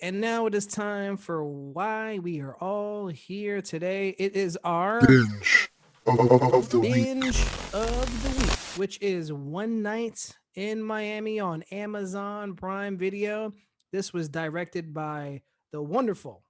and now it is time for why we are all here today. It is our Binge of the week. binge of the week, which is One Night in Miami on Amazon Prime Video. This was directed by the wonderful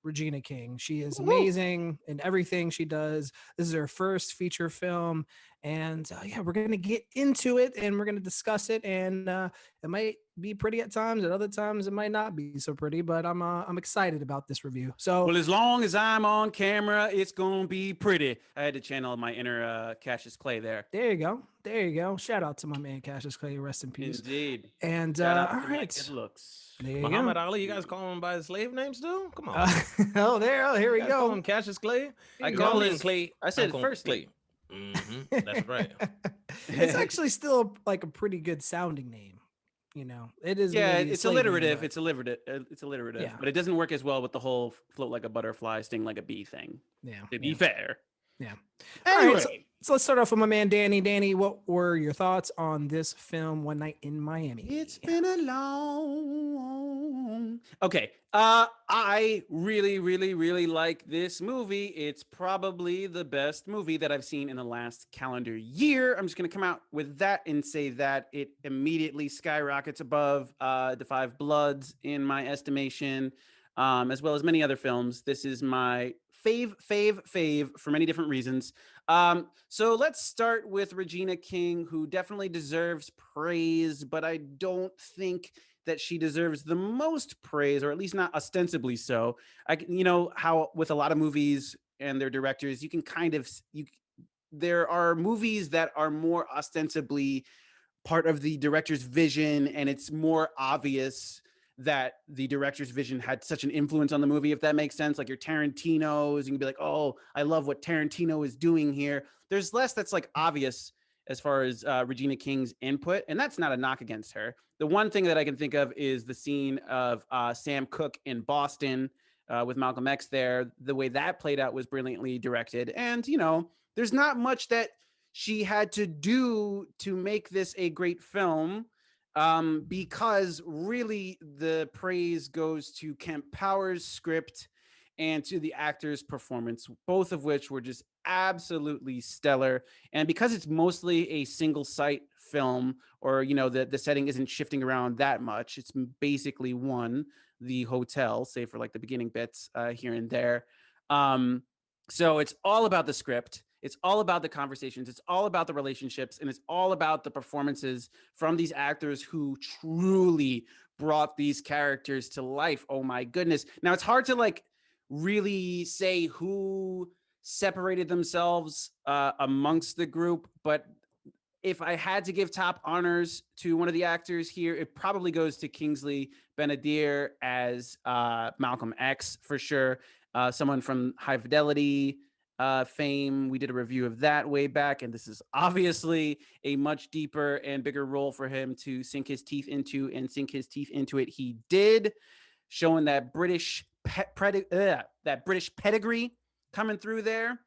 Regina King. She is Woo-hoo. amazing in everything she does. This is her first feature film. And yeah, we're going to get into it and we're going to discuss it. And it might be pretty at times. At other times, it might not be so pretty. But I'm excited about this review. So Well, as long as I'm on camera, it's gonna be pretty. I had to channel my inner Cassius Clay there. there you go. There you go. Shout out to my man Cassius Clay. Rest in peace. Indeed. And Shout out all to my good right, looks. there you go. Muhammad Ali, you guys call him by his slave name still? Come on. Uh, oh, here You we guys call go. him Cassius Clay? I You call me his Clay. I said I'm calling first Clay. That's right. It's actually still like a pretty good sounding name. You know, it is Yeah, maybe a it's slave name, alliterative. but It's alliterative. It's alliterative, Yeah. but it doesn't work as well with the whole float like a butterfly, sting like a bee thing. yeah, To be yeah, fair. yeah. All Anyway, right, so let's start off with my man Danny. Danny, what were your thoughts on this film, One Night in Miami? it's been a long. Okay. I really like this movie. It's probably the best movie that I've seen in the last calendar year. I'm just gonna come out with that and say that it immediately skyrockets above The Five Bloods in my estimation, as well as many other films. This is my fave for many different reasons. So let's start with Regina King, who definitely deserves praise, but I don't think that she deserves the most praise, or at least not ostensibly so. You know how with a lot of movies and their directors, you can kind of there are movies that are more ostensibly part of the director's vision, and it's more obvious that the director's vision had such an influence on the movie, if that makes sense. Like your Tarantino's, you can be like, oh, I love what Tarantino is doing here. There's less that's like obvious as far as Regina King's input, and that's not a knock against her. The one thing that I can think of is the scene of Sam Cooke in Boston with Malcolm X there. The way that played out was brilliantly directed. And, you know, there's not much that she had to do to make this a great film, because really the praise goes to Kemp Powers' script and to the actor's performance, both of which were just absolutely stellar. And because it's mostly a single site film, or you know, the setting isn't shifting around that much, it's basically one, the hotel, save for like the beginning bits here and there. So it's all about the script, it's all about the conversations, it's all about the relationships, and it's all about the performances from these actors who truly brought these characters to life. Oh my goodness. Now it's hard to like really say who separated themselves amongst the group, but if I had to give top honors to one of the actors here, it probably goes to Kingsley Ben-adir as Malcolm X for sure. Someone from High Fidelity fame. We did a review of that way back, and this is obviously a much deeper and bigger role for him to sink his teeth into, and sink his teeth into it he did, showing that that British pedigree coming through there.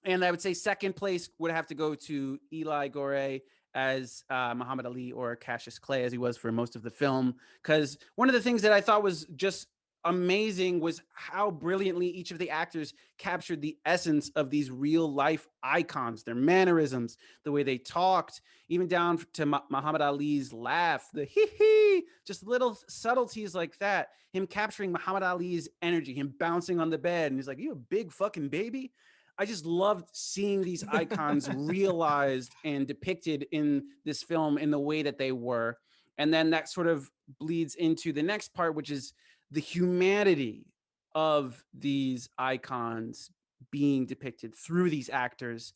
And I would say second place would have to go to Eli Gorey as Muhammad Ali, or Cassius Clay as he was for most of the film. Because one of the things that I thought was just amazing was how brilliantly each of the actors captured the essence of these real life icons, their mannerisms, the way they talked, even down to Muhammad Ali's laugh, the hee hee, just little subtleties like that. Him capturing Muhammad Ali's energy, him bouncing on the bed, and he's like, "You a big fucking baby." I just loved seeing these icons realized and depicted in this film in the way that they were. And then that sort of bleeds into the next part, which is the humanity of these icons being depicted through these actors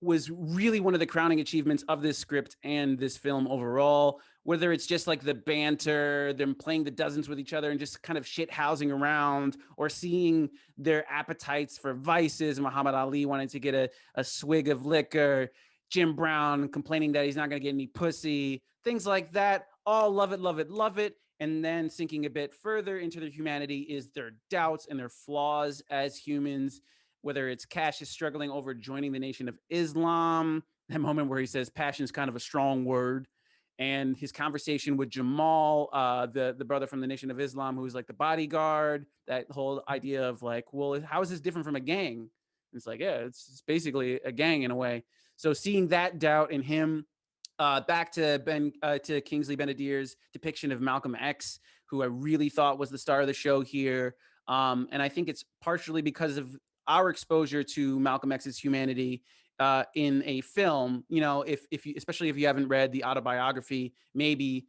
was really one of the crowning achievements of this script and this film overall. Whether it's just like the banter, them playing the dozens with each other and just kind of shit housing around, or seeing their appetites for vices. Muhammad Ali wanted to get a swig of liquor, Jim Brown complaining that he's not going to get any pussy, things like that. All love it, love it, love it. And then sinking a bit further into their humanity is their doubts and their flaws as humans, whether it's Cash is struggling over joining the Nation of Islam, that moment where he says passion is kind of a strong word, and his conversation with Jamal, the brother from the Nation of Islam, who's like the bodyguard. That whole idea of like, well, how is this different from a gang? And it's like, yeah, it's basically a gang in a way. So seeing that doubt in him, back to Kingsley Ben-adir's depiction of Malcolm X, who I really thought was the star of the show here. And I think it's partially because of our exposure to Malcolm X's humanity in a film. You know, if you, especially if you haven't read the autobiography, maybe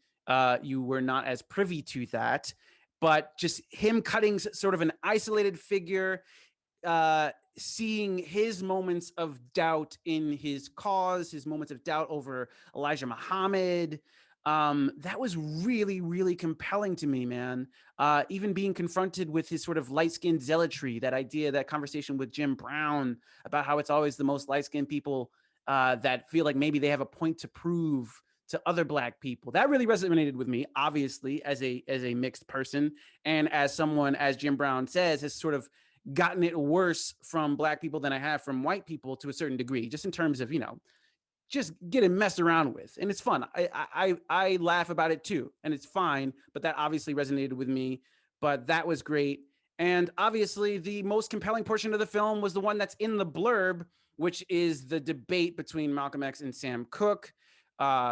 you were not as privy to that. But just him cutting sort of an isolated figure, seeing his moments of doubt in his cause, his moments of doubt over Elijah Muhammad. That was really, really compelling to me, man. Even being confronted with his sort of light-skinned zealotry, that idea, that conversation with Jim Brown about how it's always the most light-skinned people that feel like maybe they have a point to prove to other Black people. That really resonated with me, obviously, as a mixed person, and as someone, as Jim Brown says, has sort of gotten it worse from Black people than I have from white people to a certain degree, just in terms of, you know, just getting messed around with. And it's fun. I laugh about it too, and it's fine, but that obviously resonated with me. But that was great. And obviously the most compelling portion of the film was the one that's in the blurb, which is the debate between Malcolm X and Sam Cooke,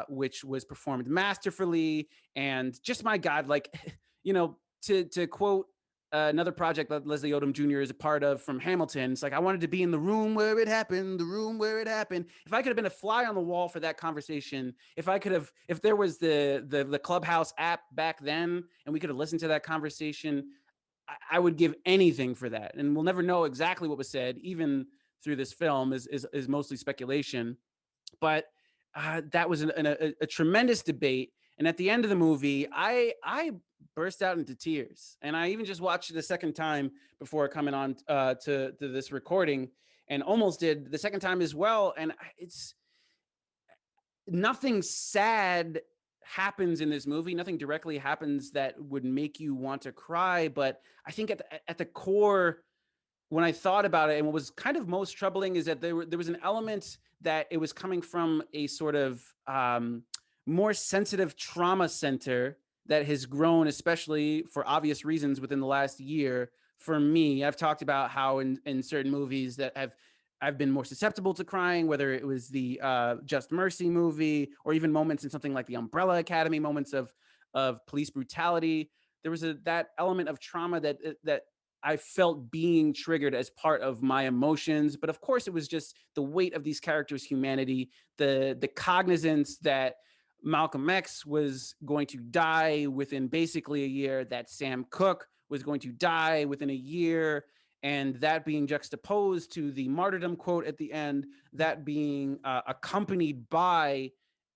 which was performed masterfully. And just, my God, like, you know, to quote another project that Leslie Odom Jr. is a part of from Hamilton. It's like, I wanted to be in the room where it happened, the room where it happened. If I could have been a fly on the wall for that conversation, if there was the Clubhouse app back then, and we could have listened to that conversation, I would give anything for that. And we'll never know exactly what was said, even through this film is mostly speculation. But that was a tremendous debate. And at the end of the movie, I burst out into tears. And I even just watched it a second time before coming on to this recording, and almost did the second time as well. And it's nothing sad happens in this movie. Nothing directly happens that would make you want to cry. But I think at the core, when I thought about it, and what was kind of most troubling is that there was an element that it was coming from a sort of more sensitive trauma center that has grown, especially for obvious reasons, within the last year. For me, I've talked about how in certain movies that I've been more susceptible to crying, whether it was the Just Mercy movie, or even moments in something like the Umbrella Academy, moments of police brutality. There was that element of trauma that I felt being triggered as part of my emotions. But of course, it was just the weight of these characters' humanity, the cognizance that Malcolm X was going to die within basically a year, that Sam Cooke was going to die within a year, and that being juxtaposed to the martyrdom quote at the end, that being accompanied by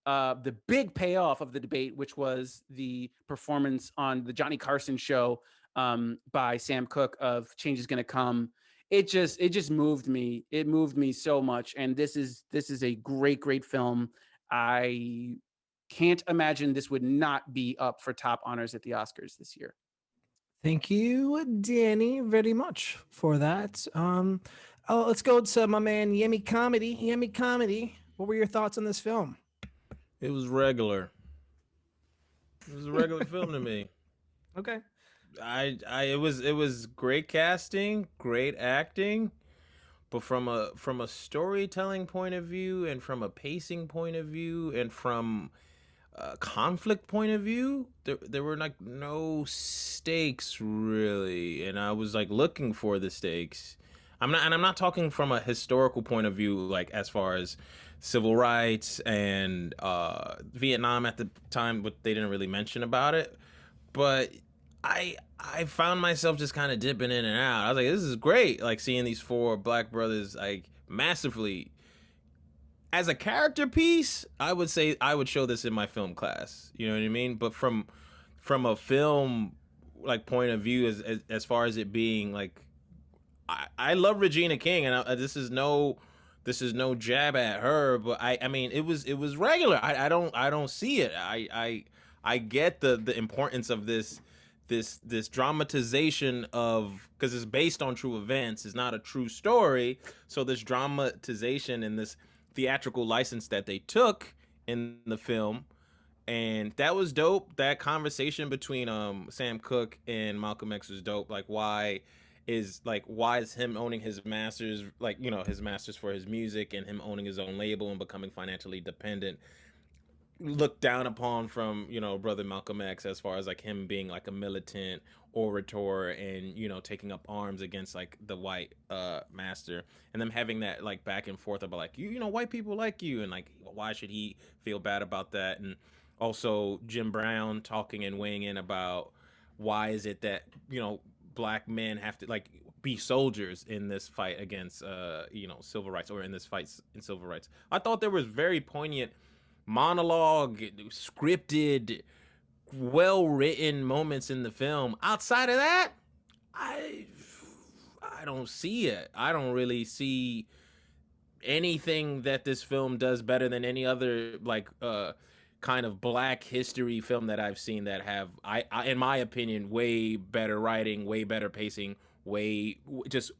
the big payoff of the debate, which was the performance on the Johnny Carson show by Sam Cooke of "Change is Gonna Come." It just moved me. It moved me so much. And this is a great film. I can't imagine this would not be up for top honors at the Oscars this year. Thank you, Danny, very much for that. Let's go to my man Yemi Comedy. Yemi Comedy, what were your thoughts on this film? It was regular. It was a regular film to me. Okay. It was great casting, great acting, but from a storytelling point of view, and from a pacing point of view, and from a conflict point of view, there were like no stakes really, and I was like looking for the stakes. I'm not talking from a historical point of view, like as far as civil rights and Vietnam at the time, but they didn't really mention about it. But I found myself just kind of dipping in and out. I was like, this is great, like seeing these four Black brothers like massively. As a character piece, I would say I would show this in my film class. You know what I mean? But from a film like point of view, as far as it being like, I love Regina King, and this is no jab at her, but I mean it was regular. I don't see it. I get the importance of this dramatization of, because it's based on true events. It's not a true story. So this dramatization and this theatrical license that they took in the film And that was dope. That conversation between Sam Cooke and Malcolm X was dope. Like why is him owning his masters, like, you know, his masters for his music, and him owning his own label and becoming financially dependent, looked down upon from, you know, brother Malcolm X, as far as like him being like a militant orator and, you know, taking up arms against like the white master, and them having that like back and forth about like, you know, white people like you, and like why should he feel bad about that. And also Jim Brown talking and weighing in about why is it that, you know, black men have to like be soldiers in this fight against you know, civil rights, or in this fight in civil rights. I thought there was very poignant monologue, scripted, well written moments in the film. Outside of that, I don't see it. I don't really see anything that this film does better than any other like kind of black history film that I've seen that have I in my opinion way better writing, way better pacing, way just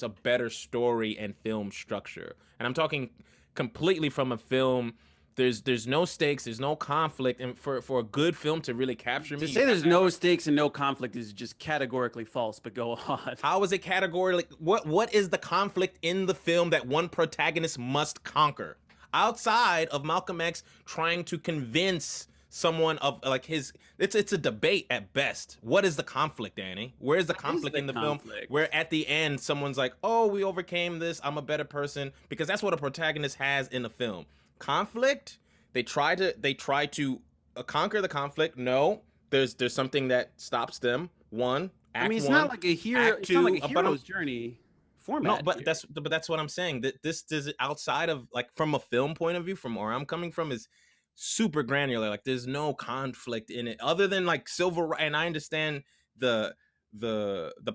a better story and film structure. And I'm talking completely from a film. There's no stakes, there's no conflict, and for a good film to really capture me, To say there's no stakes and no conflict is just categorically false. But go on. how is it categorically? What is the conflict in the film that one protagonist must conquer? Outside of Malcolm X trying to convince someone of like his, it's a debate at best. What is the conflict, Danny? Where's the conflict in the film? Where at the end someone's like, "Oh, we overcame this. I'm a better person," because that's what a protagonist has in a film. Conflict. They try to conquer the conflict. No, there's something that stops them. One. I mean, it's not like a hero. It's not like a hero's journey format. No, but that's what I'm saying. That this is outside of like from a film point of view, from where I'm coming from, is super granular. Like there's no conflict in it other than like civil. And I understand the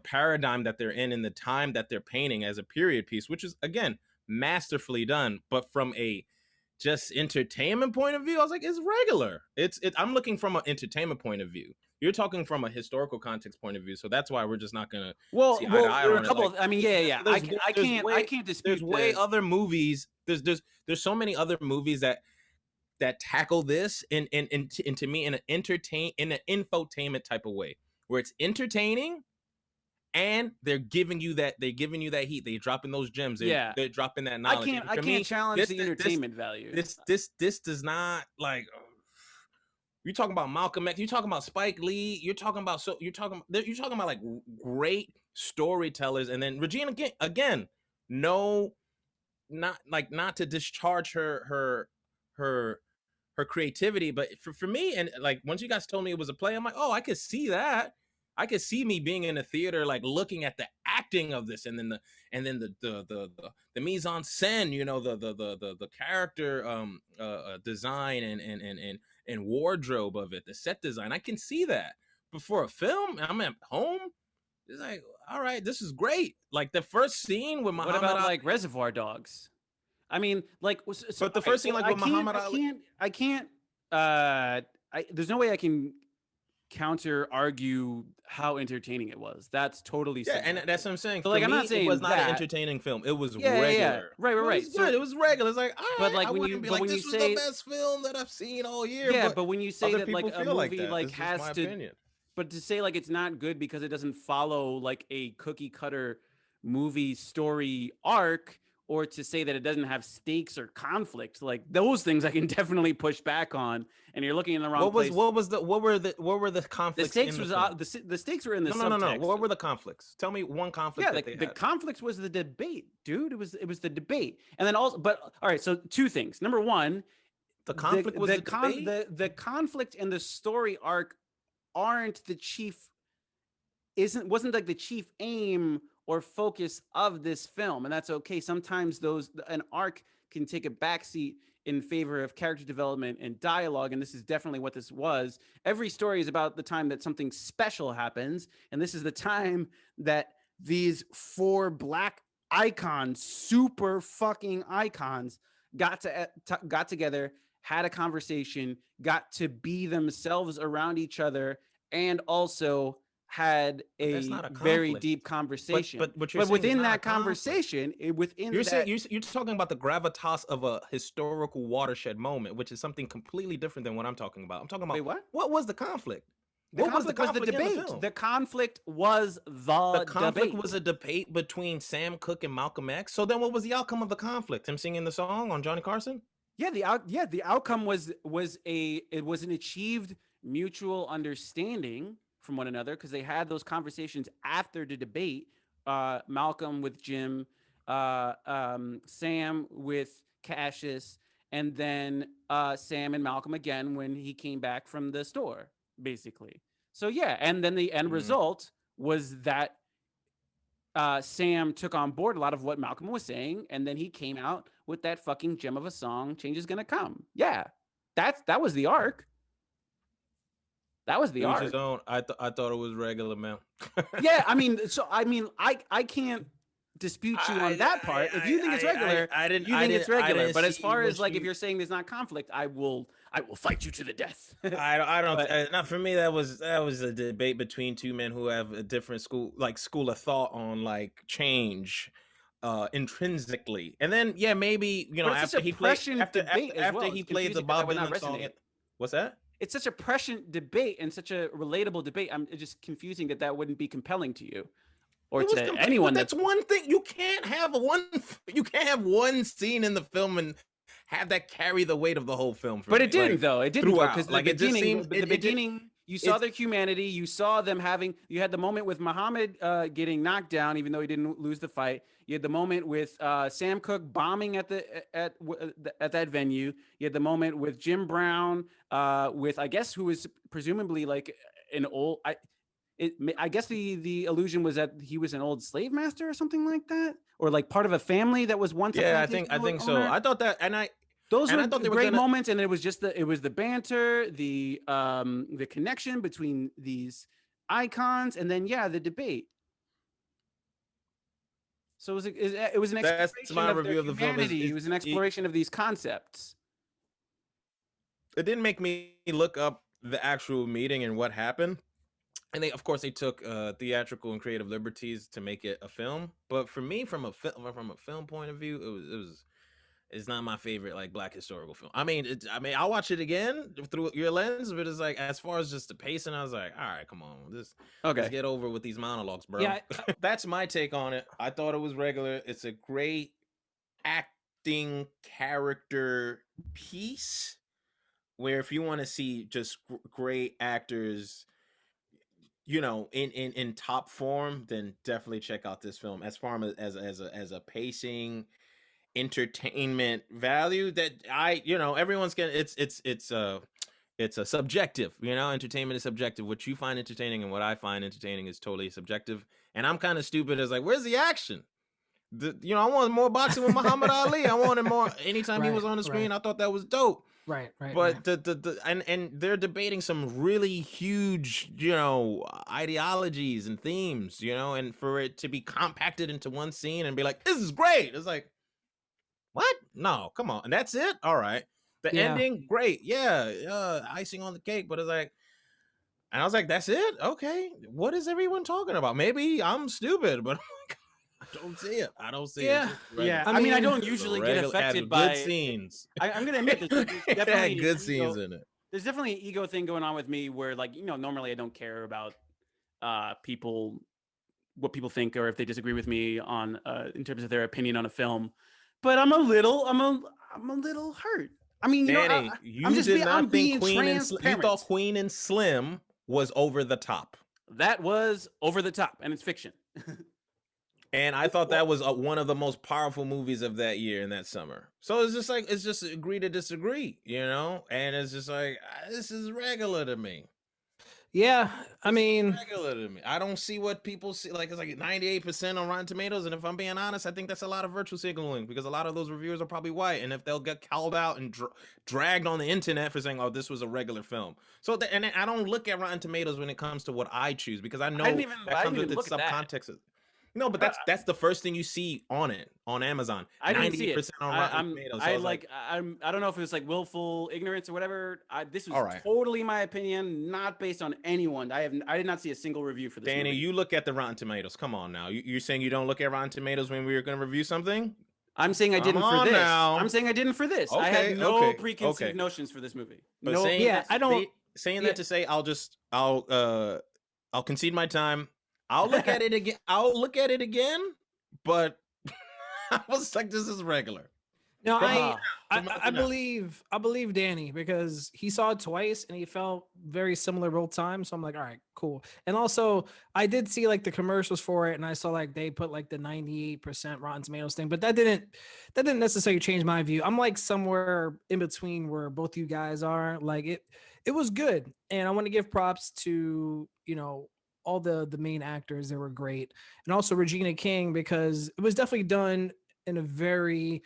paradigm that they're in and the time that they're painting as a period piece, which is again masterfully done. But from a just entertainment point of view, I was like, it's regular. I'm looking from an entertainment point of view. You're talking from a historical context point of view, so that's why we're just not gonna. Well, there are a couple. I mean, yeah. I can't dispute. There's way other movies. There's so many other movies that tackle this and to me in an infotainment type of way, where it's entertaining and they're giving you that heat. They're dropping those gems. They're dropping that knowledge. I can't challenge the entertainment value. This does not like. You're talking about Malcolm X. You're talking about Spike Lee. You're talking about like great storytellers, and then Regina King again. No, not to discharge her creativity, but for me, and like once you guys told me it was a play, I'm like, oh, I could see that. I could see me being in a theater, like looking at the acting of this, and then the mise en scène, you know, the character design and wardrobe of it, the set design. I can see that. But for a film, I'm at home. It's like, all right, this is great. Like the first scene with Muhammad. What about like Reservoir Dogs? I mean, like, so, but the first scene, like with Muhammad Ali. I can't. There's no way I can counter argue how entertaining it was. That's totally and that's what I'm saying. But like, I'm not saying it was not that. an entertaining film. It was regular. Yeah. Right. It was good. It was regular. It's like, all right, but like when you this was the best film that I've seen all year. Yeah, but when you say that like a movie like has to, opinion. But to say like it's not good because it doesn't follow like a cookie cutter movie story arc, or to say that it doesn't have stakes or conflict, like those things I can definitely push back on. And you're looking in the wrong place. What were the conflicts? The stakes the stakes were in the subtext. No. What were the conflicts? Tell me one conflict. Yeah, the conflicts was the debate, dude. It was the debate, and then also, but all right. So two things. Number one, the conflict was the debate? The conflict and the story arc aren't the chief. Wasn't like the chief aim or focus of this film, and that's okay. Sometimes an arc can take a backseat in favor of character development and dialogue, and this is definitely what this was. Every story is about the time that something special happens, and this is the time that these four black icons, super fucking icons, got together, had a conversation, got to be themselves around each other, and also had But that's a not a very conflict. deep conversation. But you're But saying it's within not a that conflict. conversation, within You're saying that, you're talking about the gravitas of a historical watershed moment, which is something completely different than what I'm talking about. I'm talking wait, about what? what was the conflict? The What was the conflict was the conflict in the debate. film? The conflict was The the conflict debate. was a debate between Sam Cooke and Malcolm X. So then what was the outcome of the conflict? Him singing the song on Johnny Carson? Yeah, the outcome was an achieved mutual understanding from one another because they had those conversations after the debate. Malcolm with Jim, Sam with Cassius, and then Sam and Malcolm again when he came back from the store, basically. So yeah, and then the end result was that Sam took on board a lot of what Malcolm was saying, and then he came out with that fucking gem of a song, "Change Is Gonna Come." Yeah, that was the arc. That was the Each his arc. own. I thought it was regular, man. Yeah, I can't dispute you on that part. If you think it's regular, you think it's regular. But as far as like if you're saying there's not conflict, I will fight you to the death. I don't. But- Not for me. That was a debate between two men who have a different school of thought on like change, intrinsically. And then yeah, maybe But it's after such a he played prescient debate as well. he It's played the confusing that that Bob would not Dylan song. resonate. What's that? It's such a prescient debate and such a relatable debate. It's just confusing that wouldn't be compelling to you or It was to anyone. That's one thing. You can't have one scene in the film and have that carry the weight of the whole film. But me. it didn't, like, though. It didn't, throughout. because Like the it just beginning, seems the beginning, you saw their humanity. You saw them having. You had the moment with Muhammad getting knocked down, even though he didn't lose the fight. You had the moment with Sam Cooke bombing at that venue. You had the moment with Jim Brown, with I guess who was presumably like an old. I guess the illusion was that he was an old slave master or something like that, or like part of a family that was once. Yeah, I think so. Owner. I thought that, and Those were I thought they were great gonna... moments, and it was just the banter, the connection between these icons, and then the debate. So it was an exploration That's my review of the film. It was an exploration of these concepts. It didn't make me look up the actual meeting and what happened. And of course, they took theatrical and creative liberties to make it a film. But for me, from a film point of view, it's not my favorite like Black historical film. I mean, I'll watch it again through your lens, but it's like as far as just the pacing, I was like, all right, come on, let's get over with these monologues, bro. Yeah, That's my take on it. I thought it was regular. It's a great acting character piece where if you want to see just great actors, in top form, then definitely check out this film. As far as a pacing, entertainment value, that everyone's gonna. It's a subjective. Entertainment is subjective. What you find entertaining and what I find entertaining is totally subjective. And I'm kind of stupid as like, where's the action? I wanted more boxing with Muhammad Ali. I wanted more. Anytime he was on the screen, I thought that was dope. Right. But and they're debating some really huge, ideologies and themes, and for it to be compacted into one scene and be like, this is great. It's like, what? No, come on. And that's it? All right. The ending, great. Yeah, icing on the cake. But it's like, and I was like, that's it? Okay. What is everyone talking about? Maybe I'm stupid, but I don't see it. Yeah. I mean, I don't usually get affected by good scenes. I'm gonna admit there's definitely good scenes in it. There's definitely an ego thing going on with me where, like, normally I don't care about what people think or if they disagree with me on Mm-hmm. in terms of their opinion on a film. But I'm a little hurt. I mean, Danny, I'm being you transparent. thought Queen and Slim was over the top. That was over the top, and it's fiction. And I thought that was one of the most powerful movies of that year and that summer. So it's just agree to disagree, And it's just like, this is regular to me. Yeah, I mean, regular to me. I don't see what people see. Like, it's like 98% on Rotten Tomatoes, and if I'm being honest, I think that's a lot of virtue signaling because a lot of those reviewers are probably white, and if they'll get called out and dragged on the internet for saying, "Oh, this was a regular film," so and I don't look at Rotten Tomatoes when it comes to what I choose because I know that comes with its subcontext. No, but that's the first thing you see on it on Amazon. I didn't see it. 98% on Rotten Tomatoes. So I don't know if it was like willful ignorance or whatever. This was all right. totally my opinion, not based on anyone. I did not see a single review for this Danny, movie. you look at the Rotten Tomatoes. Come on now. You're saying you don't look at Rotten Tomatoes when we were going to review something? I'm saying I didn't for this. I'm saying I didn't for this. I had no preconceived notions for this movie. But no, I don't. Saying that to say, I'll concede my time. I'll look at it again. But I was like, this is regular. No, I believe Danny because he saw it twice and he felt very similar both times. So I'm like, all right, cool. And also I did see like the commercials for it and I saw like they put like the 98% Rotten Tomatoes thing, but that didn't necessarily change my view. I'm like somewhere in between where both you guys are. Like it was good. And I want to give props to, all the main actors. They were great. And also Regina King, because it was definitely done in a very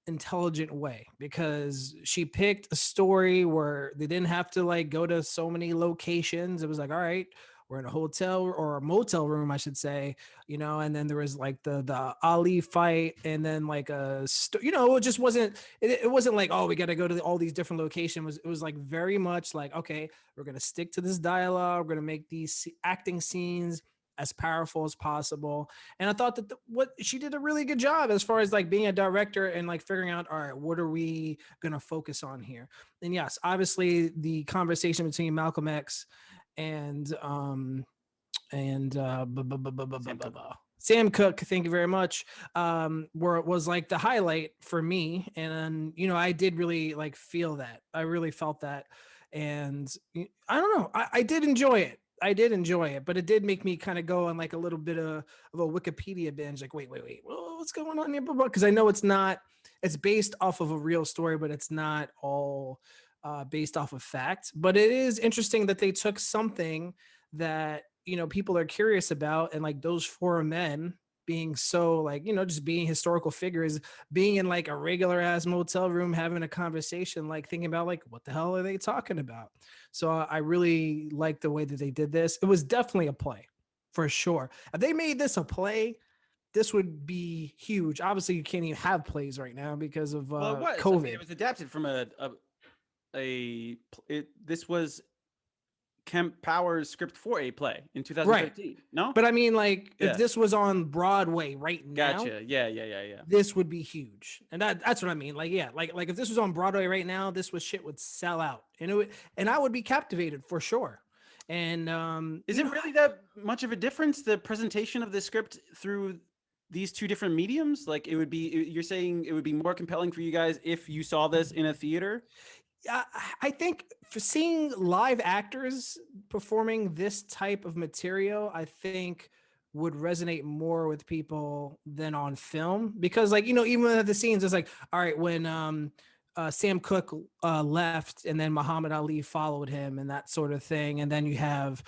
intelligent way, because she picked a story where they didn't have to like go to so many locations. It was like, all right, we're in a hotel or a motel room, I should say, and then there was like the Ali fight, and then like it just wasn't, it wasn't like, oh, we got to go to all these different locations. It was like very much like, okay, we're going to stick to this dialogue. We're going to make these acting scenes as powerful as possible. And I thought that what she did a really good job as far as like being a director and like figuring out, all right, what are we going to focus on here? And yes, obviously the conversation between Malcolm X and Sam Cooke, thank you very much, where it was like the highlight for me. And I did really like feel that. I really felt that. And I don't know, I did enjoy it. But it did make me kind of go on like a little bit of a Wikipedia binge. Like, wait, what's going on here? Because I know it's based off of a real story, but it's not all based off of fact. But it is interesting that they took something that, people are curious about, and like those four men being so like, just being historical figures, being in like a regular ass motel room, having a conversation, like thinking about like, what the hell are they talking about? So I really like the way that they did this. It was definitely a play for sure. If they made this a play, this would be huge. Obviously you can't even have plays right now because of COVID. I mean, it was adapted from this was Kemp Powers' script for a play in 2015. Right. No, but I mean, like, if this was on Broadway right now, gotcha. Yeah. This would be huge, and that's what I mean. Like, yeah, like if this was on Broadway right now, this shit would sell out, and I would be captivated for sure. And is it really that much of a difference, the presentation of the script through these two different mediums? Like, you're saying it would be more compelling for you guys if you saw this in a theater? I think for seeing live actors performing this type of material, I think would resonate more with people than on film, because like, even at the scenes, it's like, all right, when Sam Cooke left and then Muhammad Ali followed him and that sort of thing. And then you have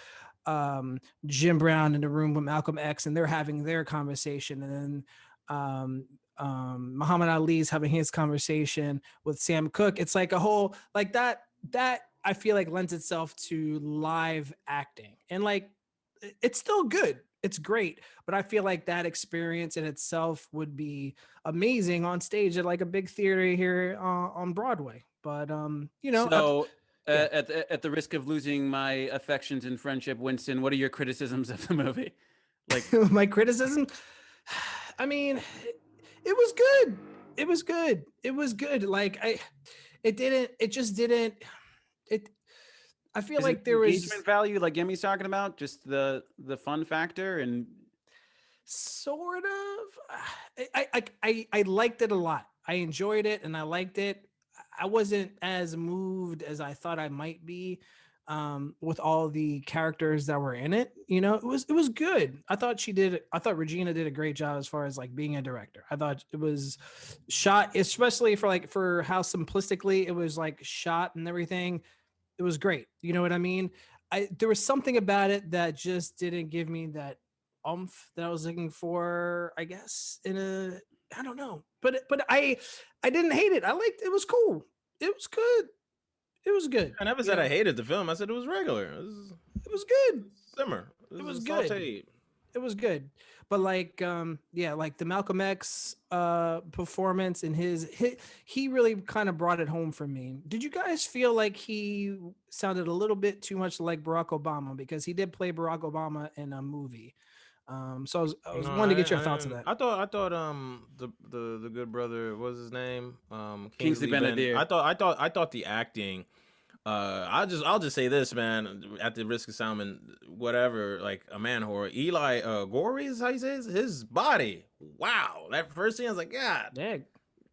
Jim Brown in the room with Malcolm X and they're having their conversation. And then Muhammad Ali's having his conversation with Sam Cooke. It's like a whole like that I feel like lends itself to live acting, and like it's still good. It's great, but I feel like that experience in itself would be amazing on stage at like a big theater here on Broadway. But so at the risk of losing my affections and friendship, Winston, what are your criticisms of the movie? Like my criticism, I mean, it was good. It was good. Like I feel like there was engagement value, like Emmy's talking about, just the fun factor, and sort of. I liked it a lot. I enjoyed it and I liked it. I wasn't as moved as I thought I might be with all the characters that were in it. It was good. I thought Regina did a great job as far as like being a director. I thought it was shot, especially for how simplistically it was like shot and everything. It was great. You know what I mean? There was something about it that just didn't give me that oomph that I was looking for, I guess, I don't know. But I didn't hate it. I liked it. It was cool. It was good. It was good. I never said I hated the film. I said it was regular. It was good. Simmer. It was good. Sauteed. it was good. But like yeah, like the Malcolm X performance and he really kind of brought it home for me. Did you guys feel like he sounded a little bit too much like Barack Obama, because he did play Barack Obama in a movie? So I was No, wanting to get your I thoughts on didn't. that. I thought the good brother, what was his name? Kingsley Kingsley Ben. Ben-adir. I thought the acting. I'll just say this, man. At the risk of sounding whatever, like a man whore, Eli Gorey is how you say his body. Wow, that first scene, I was like, God, Yeah,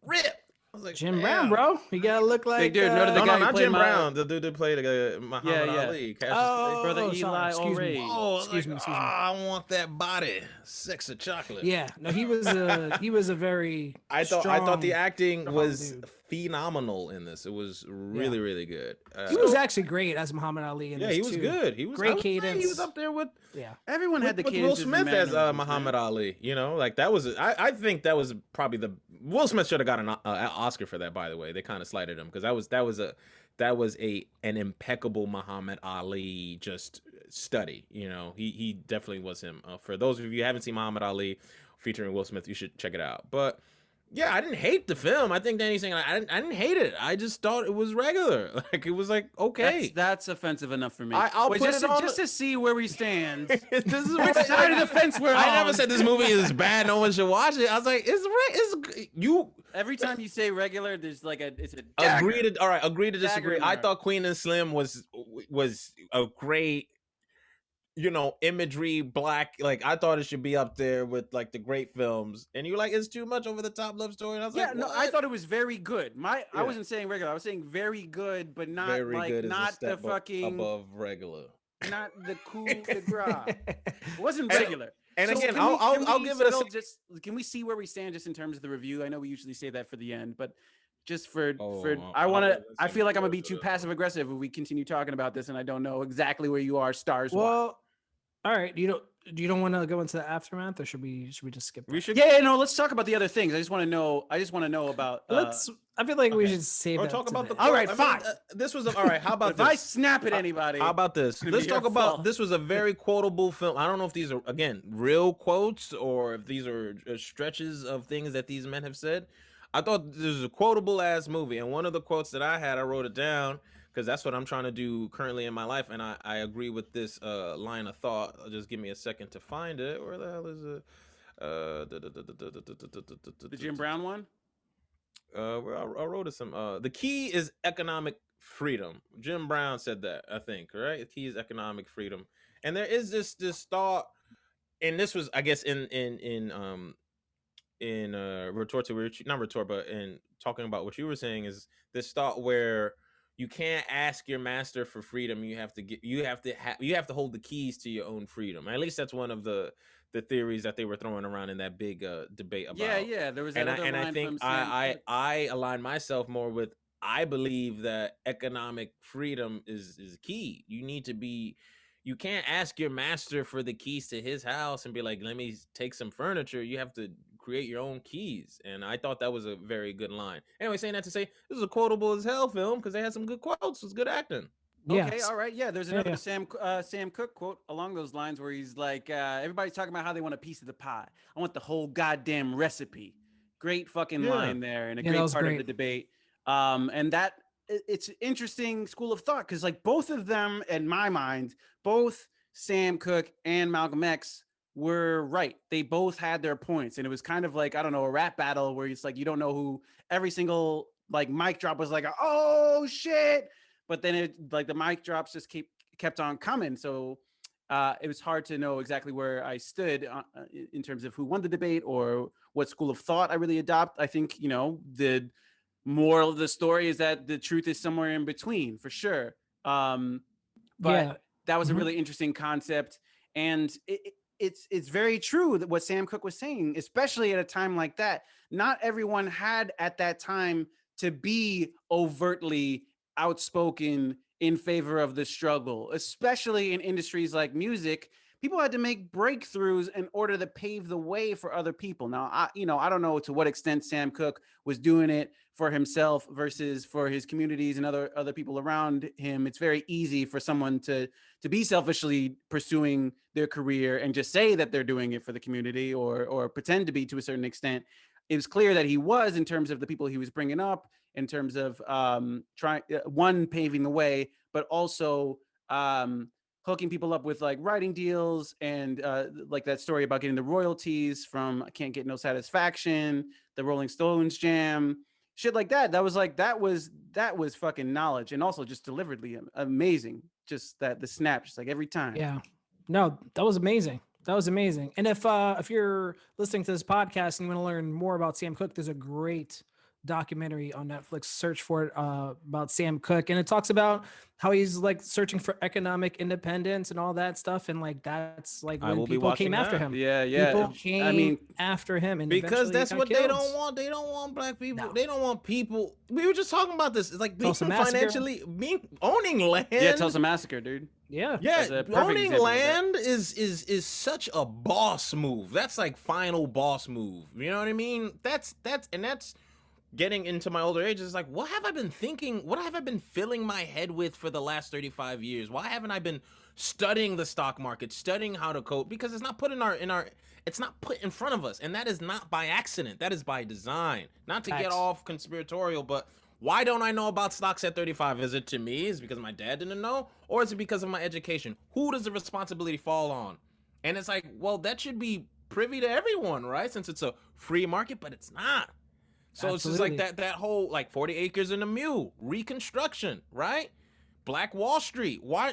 rip. I was like, Jim Brown, damn. bro. You gotta look Big like dude, no to the No, guy no, who not played Jim Brown. The dude that played Yeah, Muhammad yeah. Ali, Cassius Clay. Brother Oh, sorry. Eli Excuse me. O'Reilly. Oh, I was Excuse like, me. Excuse me. I want that body, sex of chocolate. Yeah, no, he was a very I thought the strong, acting strong was dude. phenomenal in this. It was Yeah, really, really good. he was actually great as Muhammad Ali in Yeah, this he was too. good. He was. I Great would say he was cadence. up there Yeah, Everyone had the with Will cadences and Smith as mannerisms, Muhammad man. Ali. You know, like that was. I think that was probably the Will Smith should have got an Oscar for that. By the way, they kind of slighted him because that was an impeccable Muhammad Ali just study. You know, he definitely was him. For those of you who haven't seen Muhammad Ali featuring Will Smith, you should check it out. But yeah, I didn't hate the film. I think Danny's saying I didn't hate it. I just thought it was regular. Like it was like okay. That's offensive enough for me. I'll Wait, put just it on just to see where we stand. this is Which side of the fence we're on. I never said this movie is bad. No one should watch it. I was like, it's you Every time you say regular, there's like it's a agree to all right. Agree to disagree. Dagger I mark. thought Queen and Slim was a great, you know, imagery black. Like I thought it should be up there with like the great films. And you're like, it's too much over the top love story. And I was Yeah, like, no, what? I thought it was very good. I Yeah. wasn't saying regular. I was saying very good, but not Very like good is a not the step fucking above regular. not the coup de grace. It wasn't And- regular. And So again, can we- can I'll we give it a settle can we see where we stand just in terms of the review? I know we usually say that for the end, but just for I feel like I'm gonna be too passive aggressive if we continue talking about this and I don't know exactly where you are stars wise. well, all right. You don't want to go into the aftermath, or should we just skip? We that? should Yeah, no, let's talk about the other things. I just want to know about Let's. I feel like we okay. should save or that. talk to about the end. All right, I mean, fine. this was all right. How But about if this? I snap at anybody, How about this? it's gonna Let's be your talk about fault. this was a very quotable film. I don't know if these are again real quotes or if these are stretches of things that these men have said. I thought this was a quotable ass movie, and one of the quotes that I had, I wrote it down because that's what I'm trying to do currently in my life, and I agree with this line of thought. Just give me a second to find it. Where the hell is it? the Jim Brown one. Where I wrote it some. The key is economic freedom. Jim Brown said that, I think, right? The key is economic freedom. And there is this thought, and this was, I guess, in retort to not retort, but in talking about what you were saying, is this thought where you can't ask your master for freedom. You have to hold the keys to your own freedom. At least that's one of the theories that they were throwing around in that big debate about. Yeah. There was that other line I think from Sam Cooke. I align myself more with, I believe that economic freedom is key. You can't ask your master for the keys to his house and be like, let me take some furniture. You have to create your own keys. And I thought that was a very good line. Anyway, saying that to say this is a quotable as hell film because they had some good quotes. It was good acting. Okay, Yes. all right. Yeah, there's another Sam Cooke quote along those lines where he's like, everybody's talking about how they want a piece of the pie. I want the whole goddamn recipe. Great fucking Yeah. line there, and a Yeah, that great was part of great. the debate. And that it's an interesting school of thought because like both of them, in my mind, both Sam Cooke and Malcolm X were right. They both had their points, and it was kind of like, I don't know, a rap battle where it's like you don't know who every single like mic drop was like, oh shit. But then it like the mic drops just kept on coming. So it was hard to know exactly where I stood in terms of who won the debate or what school of thought I really adopt. I think, you know, the moral of the story is that the truth is somewhere in between for sure. But Yeah. that was a Mhm. really interesting concept. And it's very true that what Sam Cooke was saying, especially at a time like that, not everyone had at that time to be overtly outspoken in favor of the struggle, especially in industries like music. people had to make breakthroughs in order to pave the way for other people. Now, I don't know to what extent Sam Cooke was doing it for himself versus for his communities and other people around him. It's very easy for someone to be selfishly pursuing their career and just say that they're doing it for the community or pretend to be to a certain extent. It was clear that he was, in terms of the people he was bringing up, in terms of paving the way, but also hooking people up with like writing deals and like that story about getting the royalties from I Can't Get No Satisfaction, the Rolling Stones jam, shit like that. That was fucking knowledge, and also just deliberately amazing. Just that the snap, just like every time. Yeah. No, that was amazing. That was amazing. And if you're listening to this podcast and you want to learn more about Sam Cooke, there's a great documentary on Netflix. Search for it about Sam Cooke, and it talks about how he's like searching for economic independence and all that stuff. And like that's like I when will be people came watching after that. him. Yeah. People came after him, and Because eventually that's got what they killed. don't want. They don't want black people. No. They don't want people. We were just talking about this. It's like being Tulsa Massacre. financially, owning land. Yeah, Tulsa Massacre, dude. Yeah. That's a Yeah, perfect owning example of that. land is such a boss move. That's like final boss move. You know what I mean? That's getting into my older age. It's like, what have I been thinking? What have I been filling my head with for the last 35 years? Why haven't I been studying the stock market, studying how to code? Because it's not put in our it's not put in front of us, and that is not by accident. That is by design. Not to get Facts. off conspiratorial, but why don't I know about stocks at 35? Is it to me? Is it because my dad didn't know? Or is it because of my education? Who does the responsibility fall on? And it's like, well, that should be privy to everyone, right? Since it's a free market, but it's not. So it's just like that whole like 40 acres and a mule, reconstruction, right? Black Wall Street. Why?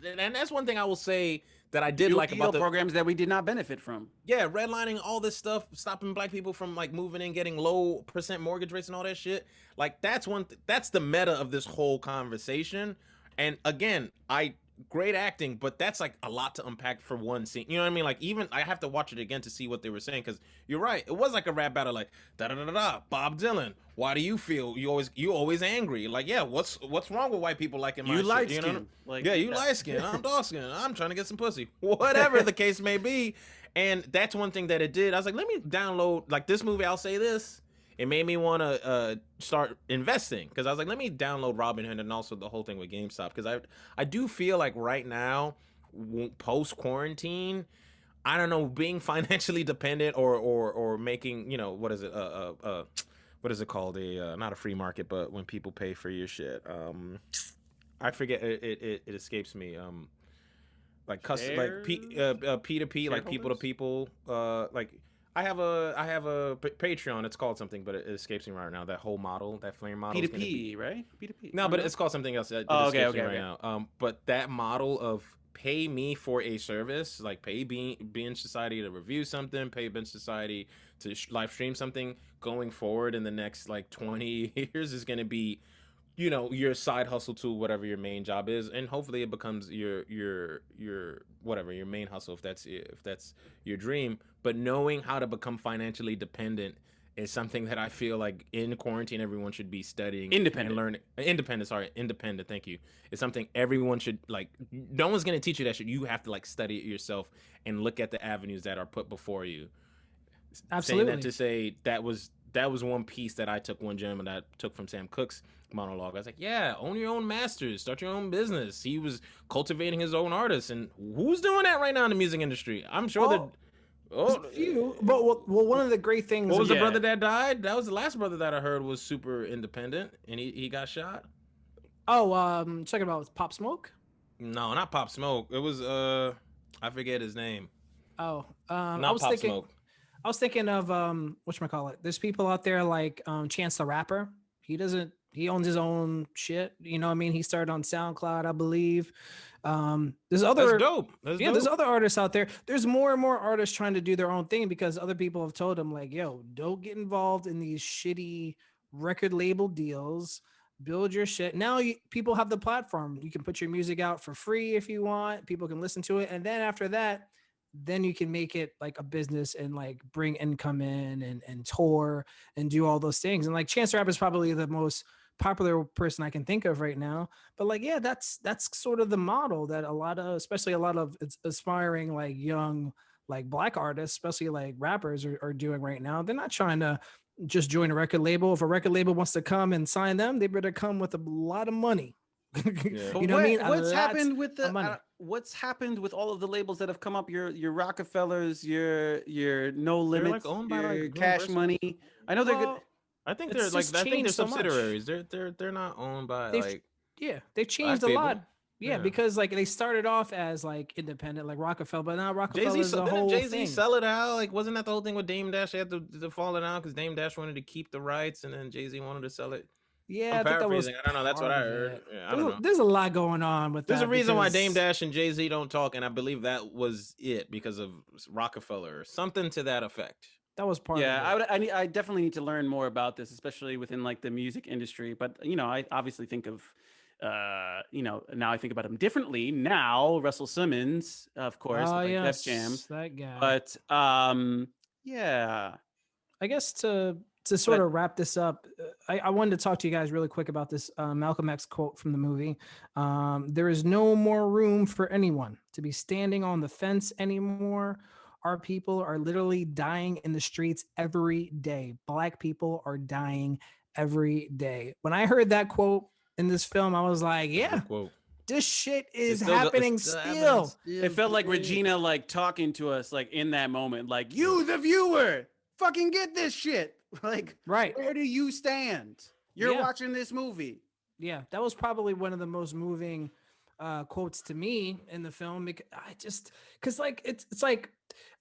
And that's one thing I will say that I did like about the programs that we did not benefit from. Yeah, redlining, all this stuff, stopping black people from like moving in, getting low percent mortgage rates and all that shit. Like that's that's the meta of this whole conversation. And again, great acting, but that's like a lot to unpack for one scene. You know what I mean? Like even I have to watch it again to see what they were saying, because you're right. It was like a rap battle, like da da da da. Bob Dylan, why do you feel you always angry? Like, yeah, what's wrong with white people liking my You shit? light You know? skin. Like, Yeah, you light skin. I'm dark skin. I'm trying to get some pussy. Whatever the case may be. And that's one thing that it did. I was like, let me download like this movie. I'll say this. It made me want to start investing, because I was like, let me download Robinhood, and also the whole thing with GameStop, because I do feel like right now, post quarantine, I don't know, being financially dependent or making, you know, what is it called, not a free market, but when people pay for your shit, I forget, it escapes me, like custom, like P2P, like people to people, like. I have a Patreon. It's called something, but it escapes me right now. That whole model, that flame model. P2P, right? P2P. No, but it's called something else. It escapes me right now. But that model of pay me for a service, like pay Binge Society to review something, pay Binge Society to live stream something, going forward in the next like 20 years is going to be, you know, your side hustle to whatever your main job is, and hopefully it becomes your whatever your main hustle if that's your dream. But knowing how to become financially dependent is something that I feel like in quarantine everyone should be studying. Independent. And learning. Independent. Thank you. It's something everyone should like. No one's gonna teach you that shit. You have to like study it yourself and look at the avenues that are put before you. Absolutely. Saying that to say that was one piece that I took, one gem that I took from Sam Cooke's monologue. I was like, yeah, own your own masters, start your own business. He was cultivating his own artists, and who's doing that right now in the music industry? I'm sure that. But one of the great things. What was the brother that died? That was the last brother that I heard was super independent, and he got shot. Oh, talking about Pop Smoke. No, not Pop Smoke. It was I forget his name. Oh, Not I was Pop thinking. Smoke. I was thinking of whatchamacallit. There's people out there like Chance the Rapper. He owns his own shit. You know what I mean? He started on SoundCloud, I believe. There's other That's dope. There's other artists out there. There's more and more artists trying to do their own thing because other people have told them like, yo, don't get involved in these shitty record label deals. Build your shit. Now people have the platform. You can put your music out for free if you want. People can listen to it. And then after that, then you can make it like a business and like bring income in and tour and do all those things. And like Chance the Rapper is probably the most popular person I can think of right now. But like, yeah, that's sort of the model that a lot of, especially a lot of aspiring like young like black artists, especially like rappers, are doing right now. They're not trying to just join a record label. If a record label wants to come and sign them, they better come with a lot of money. Yeah. But You know what I mean? what's lot happened with of money. what's happened with all of the labels that have come up? Your Rockefellers, your No They're Limits, like owned by like your Cash Universal. Money. I know they're good. Well, I think it's they're like just I think they're changed so much. subsidiaries. They're not owned by They've like yeah, they've changed black a people. lot. Yeah, because like they started off as like independent, like Rockefeller, but now Rockefeller Jay is Z a didn't whole Jay Z thing. sell it out? Like wasn't that the whole thing with Dame Dash? They had to fall it out because Dame Dash wanted to keep the rights, and then Jay Z wanted to sell it. Yeah, I'm I think that was paraphrasing. I don't know. That's what part I of heard. it. Yeah, I don't know. There's a lot going on with There's that. a reason why Dame because- Dash and Jay Z don't talk, and I believe that was it because of Rockefeller or something to that effect. That was part Yeah, of it. I definitely need to learn more about this, especially within like the music industry. But you know, I obviously think of now I think about him differently. Now, Russell Simmons, of course, Oh with, like Def yes, Jam. that guy. But yeah. I guess to sort But of wrap this up, I wanted to talk to you guys really quick about this Malcolm X quote from the movie. There is no more room for anyone to be standing on the fence anymore. Our people are literally dying in the streets every day. Black people are dying every day. When I heard that quote in this film, I was like, yeah, Quote. this shit is It's happening still still. it felt like Regina like talking to us like in that moment, like you, the viewer, fucking get this shit. Like, Right. where do you stand? You're Yeah. watching this movie. Yeah, that was probably one of the most moving quotes to me in the film. Because like it's like,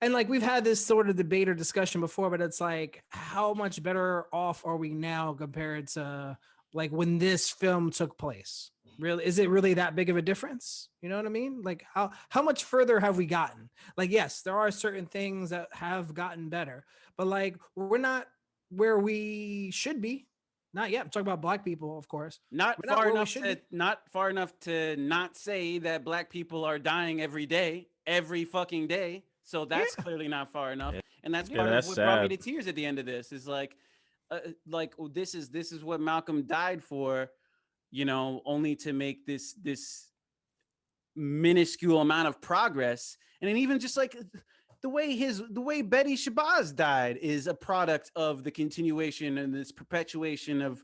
and like we've had this sort of debate or discussion before, but it's like how much better off are we now compared to like when this film took place? Really, is it really that big of a difference? You know what I mean? Like how much further have we gotten? Like, yes, there are certain things that have gotten better, but like we're not where we should be. Not yet. I'm talking about black people, of course. Not We're not far where we enough should to be. not far enough to not say that black people are dying every day, every fucking day. So that's Yeah. clearly not far enough. And that's Yeah, part that's of what brought me sad. to tears at the end of this is this is what Malcolm died for, you know, only to make this minuscule amount of progress. And then even just like the way Betty Shabazz died is a product of the continuation and this perpetuation of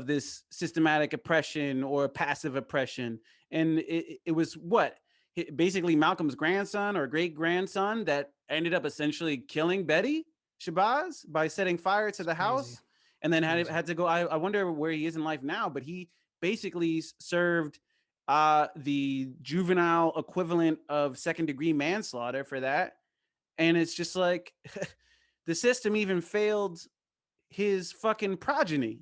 this systematic oppression or passive oppression. And it was basically Malcolm's grandson or great grandson that ended up essentially killing Betty Shabazz by setting fire to the house, and then had to go. I wonder where he is in life now, but he basically served the juvenile equivalent of second-degree manslaughter for that. And it's just like the system even failed his fucking progeny,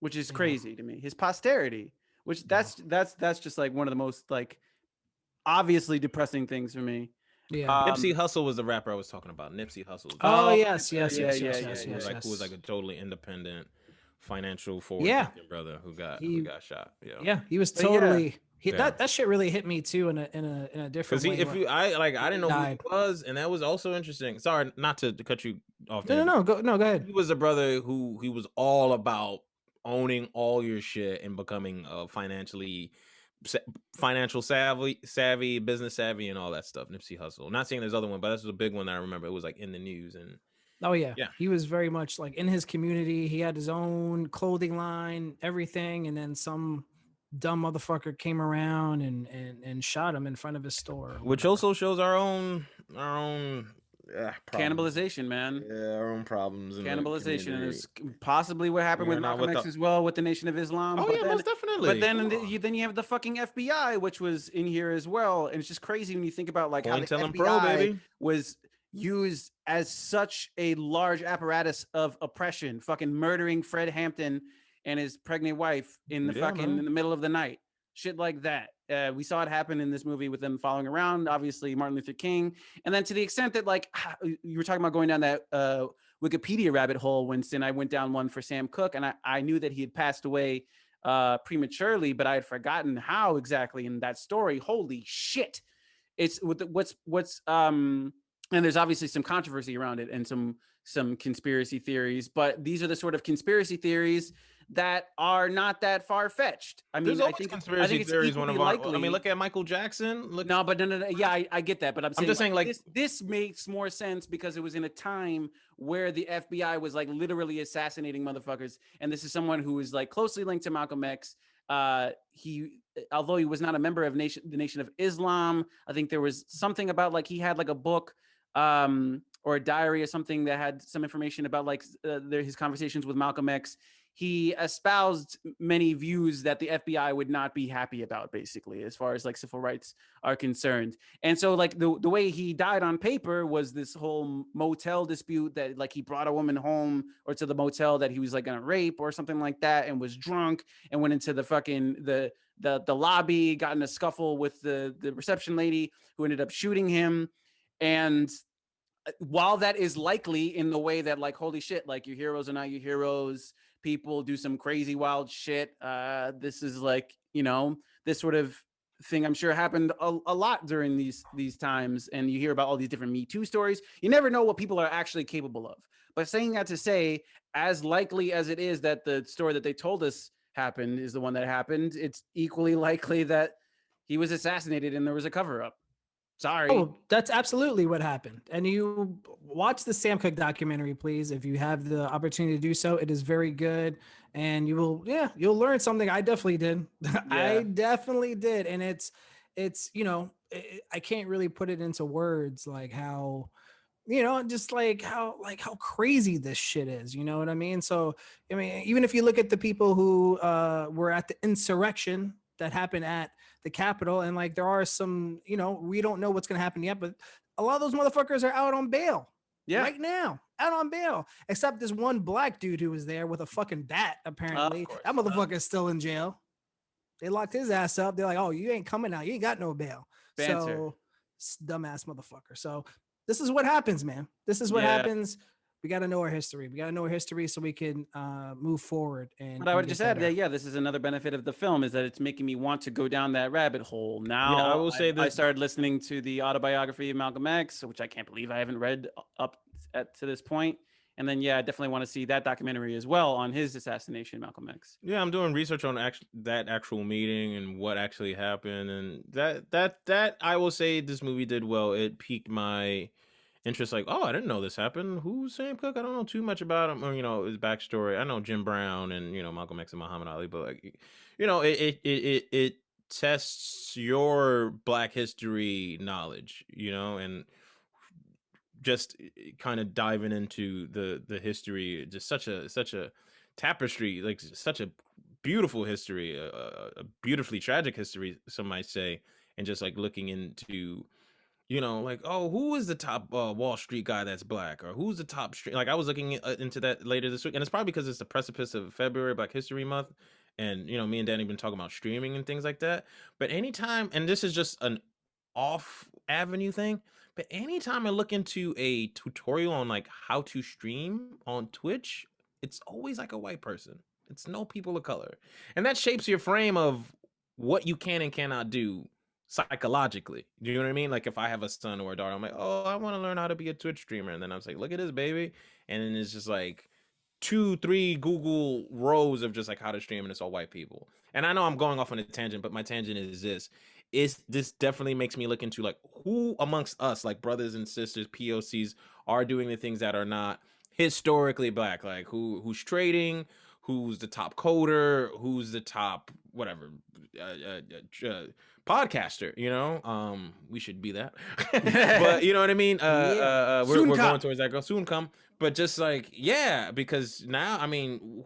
which is crazy to me. His posterity, which that's just like one of the most like obviously depressing things for me. Yeah. Nipsey Hussle was the rapper I was talking about. Nipsey Hussle. Oh yes, yes, yeah, yes, yeah, yes, yeah, yes, yeah. yes, Who was like a totally independent, financial forward thinking brother who got shot. Yeah. Yeah, he was But yeah. totally. Yeah. That shit really hit me too in a different Because way. I didn't know who he died. was, and that was also interesting. Sorry, not to cut you off. No, go ahead. He was a brother who he was all about owning all your shit and becoming financial savvy, business savvy, and all that stuff. Nipsey Hussle. Not saying there's other one, but that's a big one that I remember. It was like in the news and. Oh yeah. Yeah. He was very much like in his community. He had his own clothing line, everything, and then some dumb motherfucker came around and shot him in front of his store. Which also shows our own Cannibalization, man. Yeah, our own problems. In Cannibalization, and it's possibly what happened We with are not Malcolm with X as well with the Nation of Islam. Oh but yeah, then, most definitely. But then you have the fucking FBI, which was in here as well, and it's just crazy when you think about like how the Intel and FBI Pro, baby. was used as such a large apparatus of oppression, fucking murdering Fred Hampton and his pregnant wife in the in the middle of the night, shit like that. We saw it happen in this movie with them following around, obviously Martin Luther King, and then to the extent that like you were talking about going down that Wikipedia rabbit hole, Winston, I went down one for Sam Cooke, and I knew that he had passed away prematurely, but I had forgotten how exactly in that story. Holy shit! It's what's and there's obviously some controversy around it and some conspiracy theories, but these are the sort of conspiracy theories that are not that far fetched. I There's mean, always conspiracy it's theories. One equally of our, I likely. mean, look at Michael Jackson. Look, No, but no. Yeah, I get that, but I'm saying, just saying, like, this makes more sense because it was in a time where the FBI was like literally assassinating motherfuckers, and this is someone who is like closely linked to Malcolm X. Although he was not a member of the Nation of Islam, I think there was something about like he had like a book or a diary or something that had some information about like his conversations with Malcolm X. He espoused many views that the FBI would not be happy about, basically, as far as like civil rights are concerned. And so like the way he died on paper was this whole motel dispute that like he brought a woman home or to the motel that he was like gonna rape or something like that, and was drunk and went into the fucking the lobby, got in a scuffle with the reception lady who ended up shooting him. And while that is likely in the way that like, holy shit, like your heroes are not your heroes, people do some crazy wild shit, this is like, you know, this sort of thing I'm sure happened a lot during these times, and you hear about all these different Me Too stories. You never know what people are actually capable of. But saying that to say, as likely as it is that the story that they told us happened is the one that happened, it's equally likely that he was assassinated and there was a cover-up. Sorry. Oh, that's absolutely what happened. And you watch the Sam Cooke documentary, please, if you have the opportunity to do so. It is very good, and you will, you'll learn something. I definitely did. I definitely did, and it's I can't really put it into words like how just like how crazy this shit is. You know what I mean? So I mean, even if you look at the people who were at the insurrection that happened at the Capitol, and like there are some, we don't know what's going to happen yet, but a lot of those motherfuckers are out on bail right now, out on bail, except this one black dude who was there with a fucking bat. Apparently that motherfucker is still in jail. They locked his ass up. They're like, oh, you ain't coming out, you ain't got no bail. Banter. So dumbass motherfucker. So this is what happens, man. This is what happens. We got to know our history. We got to know our history so we can move forward. And but I would just add that, this is another benefit of the film, is that it's making me want to go down that rabbit hole. Now, I will say that I started listening to the autobiography of Malcolm X, which I can't believe I haven't read up to this point. And then, I definitely want to see that documentary as well on his assassination, Malcolm X. Yeah, I'm doing research on that actual meeting and what actually happened, and that I will say this movie did well. It piqued my interest. Like, oh, I didn't know this happened. Who's Sam Cooke? I don't know too much about him, or his backstory. I know Jim Brown and Malcolm X and Muhammad Ali, but like, it tests your Black history knowledge, and just kind of diving into the history, just such a tapestry, like such a beautiful history, a beautifully tragic history, some might say, and just like looking into, like, oh, who is the top Wall Street guy that's Black, or who's the top street? Like, I was looking into that later this week, and it's probably because it's the precipice of February, Black History Month, and me and Danny been talking about streaming and things like that. But anytime, and this is just an off avenue thing, but anytime I look into a tutorial on like how to stream on Twitch, it's always like a white person. It's no people of color, and that shapes your frame of what you can and cannot do psychologically. Do you know what I mean? Like, if I have a son or a daughter, I'm like, oh, I want to learn how to be a Twitch streamer, and then I'm like, look at this baby, and then it's just like 2-3 Google rows of just like how to stream, and it's all white people. And I know I'm going off on a tangent, but my tangent is this definitely makes me look into like who amongst us, like brothers and sisters, POCs, are doing the things that are not historically Black, like who's trading, who's the top coder, who's the top whatever podcaster. We should be that. But you know what I mean. We're going towards that goal, soon come. But just like, because now, I mean,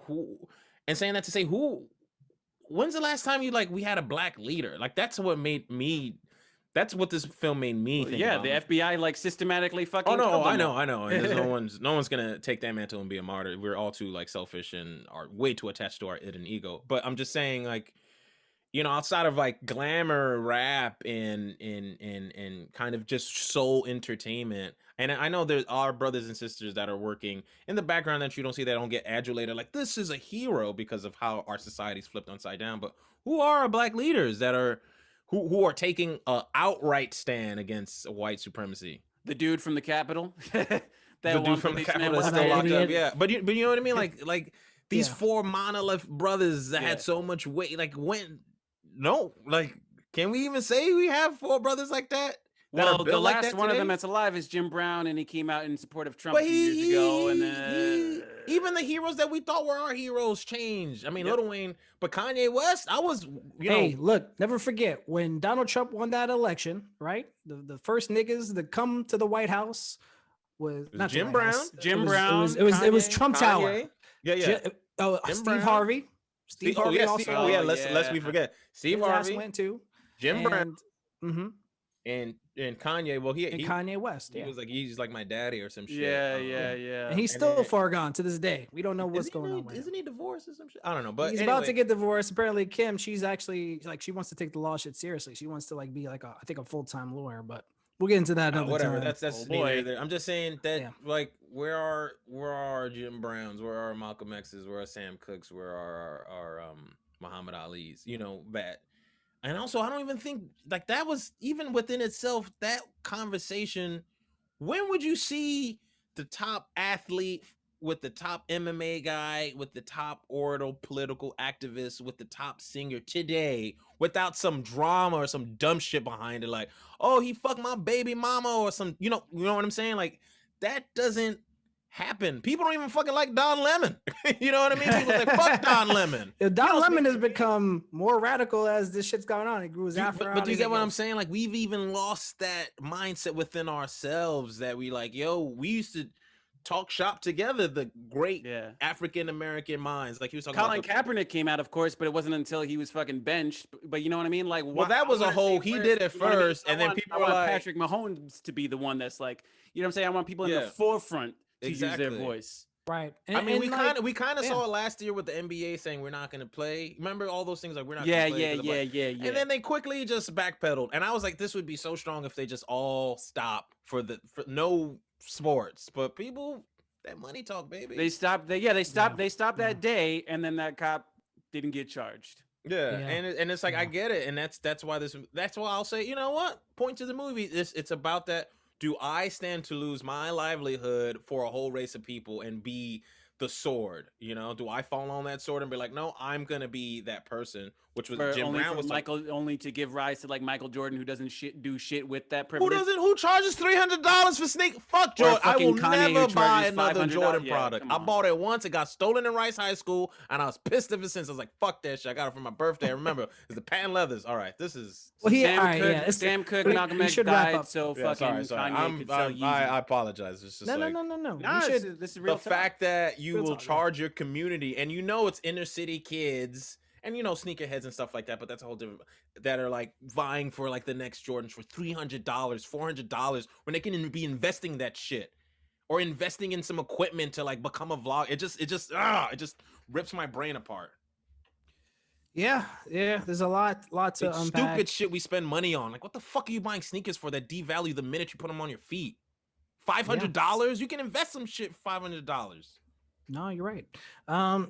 and saying that to say, when's the last time we had a Black leader? Like, that's what made me. That's what this film made me think. Yeah, the FBI like systematically fucking. Oh no, I know. And there's no one's gonna take that mantle and be a martyr. We're all too like selfish and are way too attached to our id and ego. But I'm just saying, like, outside of like glamour rap and kind of just soul entertainment. And I know there are brothers and sisters that are working in the background that you don't see, that don't get adulated. Like, this is a hero because of how our society's flipped upside down. But who are our Black leaders that are who are taking a outright stand against white supremacy? The dude from the Capitol. The dude from the Capitol is still locked up. Yeah, but you know what I mean? Like These Yeah. 4 monolith brothers that Yeah. had so much weight. Like can we even say we have 4 brothers like that? That are Well, the built like last that one of today? them that's alive is Jim Brown, and he came out in support of Trump But a few years ago, and even the heroes that we thought were our heroes changed. I mean, Yep. Lil Wayne, but Kanye West, I was, Hey, look, never forget when Donald Trump won that election, right? The first niggas that come to the White House was not the Jim White Brown. House. Jim it was, Brown, it was Kanye, Trump Tower. Kanye. Yeah. Jim Steve Brown. Harvey. Steve Harvey yeah, also. Oh, lest we forget. Steve his ass Harvey, went too. Jim Brown, Mm-hmm. and Kanye. Well, And Kanye West. he Yeah. was like, he's like my daddy or some shit. yeah. And he's And still then- far gone to this day. We don't know what's going on. Isn't he divorced or some shit? I don't know, but He's about to get divorced. Apparently, Kim, she's actually like she wants to take the law shit seriously. She wants to like be like I think a full-time lawyer, but we'll get into that another whatever. time. That's Oh, neither boy. here nor there. I'm just saying that Yeah. like where are our Jim Browns? Where are Malcolm X's? Where are Sam Cooks? Where are our Muhammad Ali's? That. And also, I don't even think like that was even within itself that conversation. When would you see the top athlete with the top MMA guy, with the top orator, political activist, with the top singer today without some drama or some dumb shit behind it? Like, oh, he fucked my baby mama or some, you know what I'm saying? Like, that doesn't happen. People don't even fucking like Don Lemon. You know what I mean? People say, fuck Don Lemon. Don Lemon has become more radical as this shit's going on. He grew his afro But out. do you He's get what like, I'm saying? Like, we've even lost that mindset within ourselves that we like, we used to talk shop together, the great African-American minds. Like he was talking Colin about Kaepernick came out, of course, but it wasn't until he was fucking benched. But you know what I mean? Like, well, that was a whole, he did it first, and then people were like, Patrick Mahomes to be the one that's like, you know what I'm saying? I want people in the forefront to use their voice. Right. I mean, we kind of saw it last year with the NBA saying we're not going to play. Remember all those things like we're not going to play. Yeah. And then they quickly just backpedaled. And I was like, this would be so strong if they just all stop for no sports. But people, that money talk, baby. They stopped. They stopped that day, and then that cop didn't get charged. Yeah. And it's like I get it, and that's why I'll say, you know what? Point to the movie. It's about that. Do I stand to lose my livelihood for a whole race of people and be the sword? Do I fall on that sword and be like, no, I'm gonna be that person? Which was Jim Brown was only to give rise to like Michael Jordan, who doesn't do shit with that privilege. Who charges $300 for sneak? Fuck Jordan. I will never buy another Jordan product. I bought it once. It got stolen in Rice High School, and I was pissed ever since. I was like, fuck that shit. I got it for my birthday. I remember it's the patent leathers. All right, this is. Well, Sam Cooke, Malcolm X died, so fucking Kanye could sell Yeezy. I apologize. It's just no. This is real. The fact that you will charge your community, and it's inner city kids. And sneakerheads and stuff like that, but that's a whole different. That are like vying for like the next Jordans for $300, $400 when they can be investing that shit, or investing in some equipment to like become a vlog. It just rips my brain apart. Yeah. There's a lot to unpack. Stupid shit we spend money on. Like, what the fuck are you buying sneakers for that devalue the minute you put them on your feet? $500? You can invest some shit for $500. No, you're right.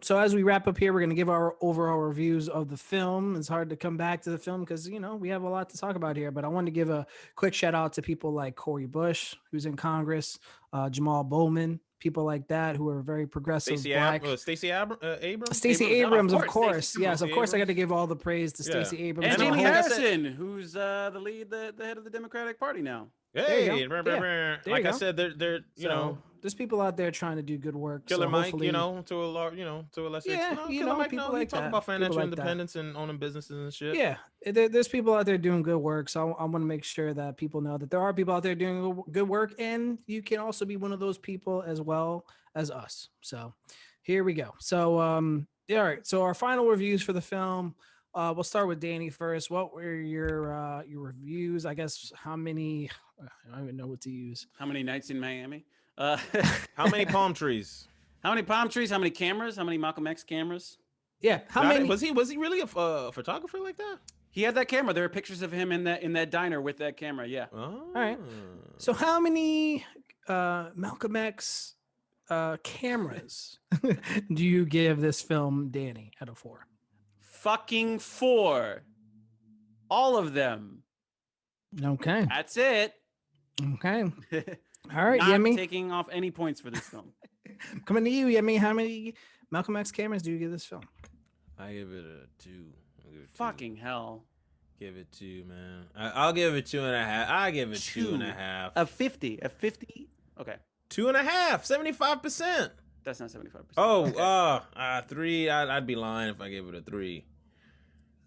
So as we wrap up here, we're going to give our overall reviews of the film. It's hard to come back to the film because, we have a lot to talk about here, but I want to give a quick shout out to people like Cory Bush, who's in Congress, Jamal Bowman, people like that who are very progressive. Stacey Abrams? Stacey Abrams, of course. Yes, of course. I got to give all the praise to Stacey Abrams. And Jamie Harrison, who's the head of the Democratic Party now. Hey, like I said, they're there's people out there trying to do good work. Killer Mike, to a large, to a lesser extent. Killer Mike, people like talk that. about financial independence and owning businesses and shit. Yeah, there's people out there doing good work. So I want to make sure that people know that there are people out there doing good work, and you can also be one of those people as well as us. So here we go. So all right. So our final reviews for the film. We'll start with Danny first. What were your reviews? I guess how many? I don't even know what to use. How many nights in Miami? How many palm trees? How many palm trees? How many cameras? How many Malcolm X cameras? Yeah. How many? Was he really a photographer like that? He had that camera. There are pictures of him in that diner with that camera. Yeah. Oh. All right. So how many Malcolm X cameras do you give this film, Danny, out of 4? Fucking 4. All of them. Okay. That's it. Okay. All right, Not Yemi. taking off any points for this film. Coming to you, Yemi. How many Malcolm X Cameron, do you give this film? I give it a 2. I'll give it 2. Fucking hell. Give it 2, man. I'll give it 2.5. I give it 2.5. A 50. A 50. Okay. 2.5. 75%. That's not 75%. Oh, Okay. 3. I'd be lying if I gave it a 3.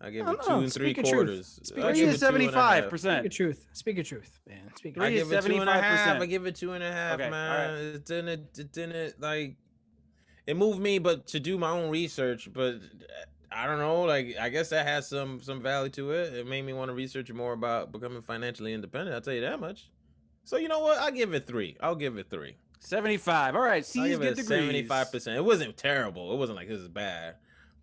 I give it 2 no, speak your truth. 3/4. Speak I your give Three truth. is it 2.5. 75%. Speak your truth. Speak your truth, man. Speak your I Three give is it 2.5. 75%. I give it 2.5, Okay, man. all right. It didn't like. It moved me, but to do my own research. But I don't know. Like, I guess that has some value to it. It made me want to research more about becoming financially independent. I'll tell you that much. So you know what? I'll give it 3. I'll give it 3. 75. All right. I'll C's give get it degrees. 75%. It wasn't terrible. It wasn't like this is bad,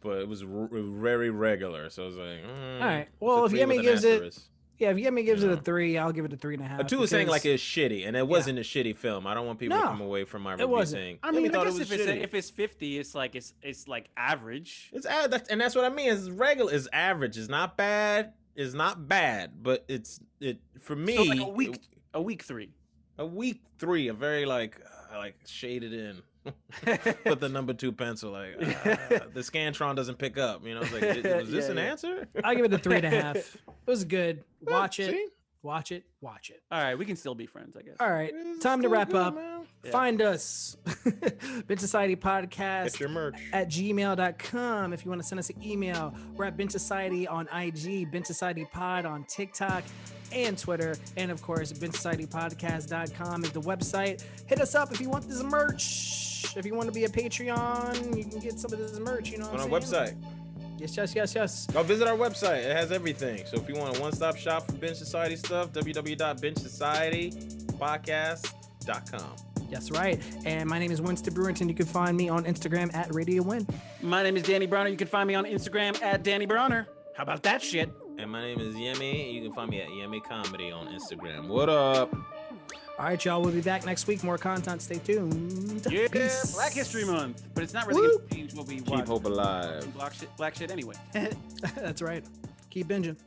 but it was very regular. So I was like, All right. it's a Well, if 3 Yemi with an gives it, asterisk. yeah, if Yemi gives You it a know. 3, I'll give it a 3.5. A 2 is saying like because- it's shitty, and it wasn't a shitty film. I don't want people to No, come away from my it review wasn't. saying. I mean, Yemi I thought guess it was if it's shitty. if it's 50, it's like average. And that's what I mean. It's regular. It's average. It's not bad. It's not bad, but it for me. So like a week 3. A week 3. A very like shaded in. Put the number 2 pencil. Like the Scantron doesn't pick up. You know, it's like was this an answer? I'll give it a 3.5. It was good. Watch it. See? Watch it. Watch it. All right, we can still be friends, I guess. All right. It's Time to still wrap good, up. man. Yeah. Find us. Binge Society Podcast. Get your merch. At gmail.com. If you want to send us an email, we're at Binge Society on IG, Binge Society Pod on TikTok and Twitter. And of course, BingeSocietyPodcast.com is the website. Hit us up if you want this merch. If you want to be a Patreon, you can get some of this merch. You know what On I'm our saying? website. Yes. Go visit our website. It has everything. So if you want a one-stop shop for Binge Society stuff, www.bingesocietypodcast.com. That's right. And my name is Winston Brewington. You can find me on Instagram at Radio Win. My name is Danny Browner. You can find me on Instagram at Danny Browner. How about that shit? And my name is Yemi. You can find me at Yemi Comedy on Instagram. What up? All right, y'all. We'll be back next week. More content. Stay tuned. Yeah, Peace. Black History Month. But it's not really Woo. going to change what we Keep watch. hope alive. Black shit anyway. That's right. Keep binging.